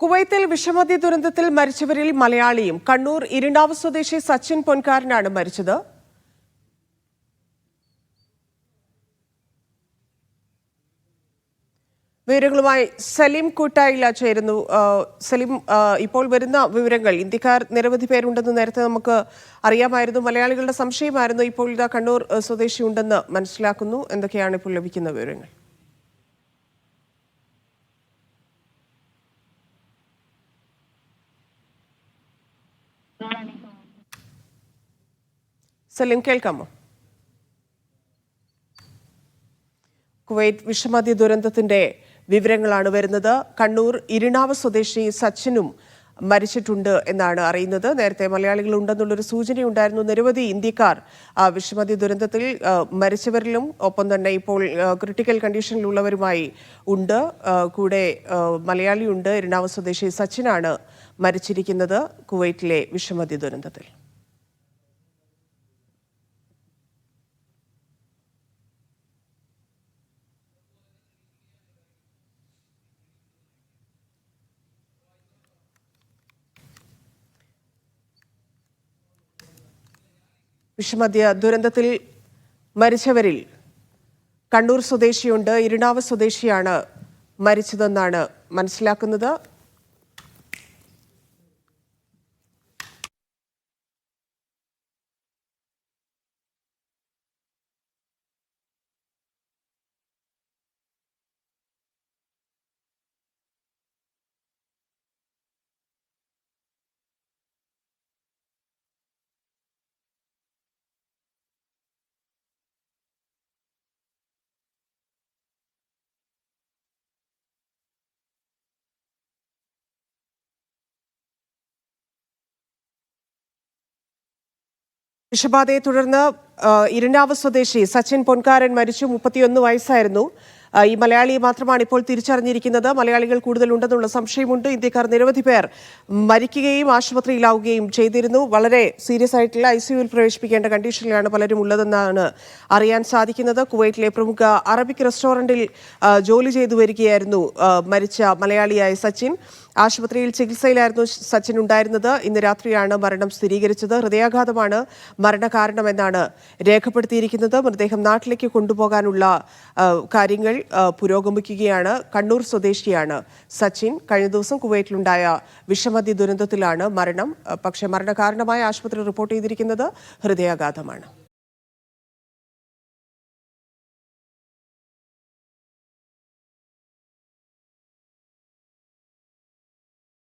കുവൈത്തിൽ വിഷമദ്യ ദുരന്തത്തിൽ മരിച്ചവരിൽ മലയാളിയും കണ്ണൂർ ഇരിണ്ടാവ് സ്വദേശി സച്ചിൻ പൊൻകാരനാണ് മരിച്ചത്. വിവരങ്ങളുമായി സലീം കൂട്ടായില ചേരുന്നു. സലീം, ഇപ്പോൾ വരുന്ന വിവരങ്ങൾ, ഇന്ത്യക്കാർ നിരവധി പേരുണ്ടെന്ന് നേരത്തെ നമുക്ക് അറിയാമായിരുന്നു, മലയാളികളുടെ സംശയമായിരുന്നു. ഇപ്പോൾ ഇതാ കണ്ണൂർ സ്വദേശി ഉണ്ടെന്ന് മനസ്സിലാക്കുന്നു. എന്തൊക്കെയാണ് ഇപ്പോൾ ലഭിക്കുന്ന വിവരങ്ങൾ? സലീം, കേൾക്കാമോ? കുവൈറ്റ് വിഷമദ്യ ദുരന്തത്തിന്റെ വിവരങ്ങളാണ് വരുന്നത്. കണ്ണൂർ ഇരിണാവ് സ്വദേശി സച്ചിനും മരിച്ചിട്ടുണ്ട് എന്നാണ് അറിയുന്നത്. നേരത്തെ മലയാളികൾ ഉണ്ടെന്നുള്ളൊരു സൂചനയുണ്ടായിരുന്നു. നിരവധി ഇന്ത്യക്കാർ വിഷമദ്യ ദുരന്തത്തിൽ മരിച്ചവരിലും ഒപ്പം തന്നെ ഇപ്പോൾ ക്രിട്ടിക്കൽ കണ്ടീഷനിലുള്ളവരുമായി ഉണ്ട്. കൂടെ മലയാളിയുണ്ട്. ഇരിണാവ് സ്വദേശി സച്ചിനാണ് മരിച്ചിരിക്കുന്നത് കുവൈറ്റിലെ വിഷമദ്യ ദുരന്തത്തിൽ. വിഷമദ്യ ദുരന്തത്തിൽ മരിച്ചവരിൽ കണ്ണൂർ സ്വദേശിയുണ്ട്. ഇരിണാവ് സ്വദേശിയാണ് മരിച്ചതെന്നാണ് മനസ്സിലാക്കുന്നത്. വിഷബാധയെ തുടർന്ന് ഇരിണാവ് സ്വദേശി സച്ചിൻ പൊൻകാരൻ മരിച്ചു. 31 വയസ്സായിരുന്നു. ഈ മലയാളിയെ മാത്രമാണ് ഇപ്പോൾ തിരിച്ചറിഞ്ഞിരിക്കുന്നത്. മലയാളികൾ കൂടുതലുണ്ടെന്നുള്ള സംശയമുണ്ട്. ഇന്ത്യക്കാർ നിരവധി പേർ മരിക്കുകയും ആശുപത്രിയിലാവുകയും ചെയ്തിരുന്നു. വളരെ സീരിയസ് ആയിട്ടുള്ള ICUവിൽ പ്രവേശിപ്പിക്കേണ്ട കണ്ടീഷനിലാണ് പലരും ഉള്ളതെന്നാണ് അറിയാൻ സാധിക്കുന്നത്. കുവൈറ്റിലെ പ്രമുഖ അറബിക് റെസ്റ്റോറന്റിൽ ജോലി ചെയ്തു വരികയായിരുന്നു മരിച്ച മലയാളിയായ സച്ചിൻ. ആശുപത്രിയിൽ ചികിത്സയിലായിരുന്നു സച്ചിൻ ഉണ്ടായിരുന്നത്. ഇന്ന് രാത്രിയാണ് മരണം സ്ഥിരീകരിച്ചത്. ഹൃദയാഘാതമാണ് മരണകാരണമെന്നാണ് രേഖപ്പെടുത്തിയിരിക്കുന്നത്. മൃതദേഹം നാട്ടിലേക്ക് കൊണ്ടുപോകാനുള്ള കാര്യങ്ങൾ പുരോഗമിക്കുകയാണ്. കണ്ണൂർ സ്വദേശിയാണ് സച്ചിൻ. കഴിഞ്ഞ ദിവസം കുവൈറ്റിലുണ്ടായ വിഷമദ്യ ദുരന്തത്തിലാണ് മരണം. പക്ഷേ മരണകാരണമായ ആശുപത്രി റിപ്പോർട്ട് ചെയ്തിരിക്കുന്നത് ഹൃദയാഘാതമാണ്.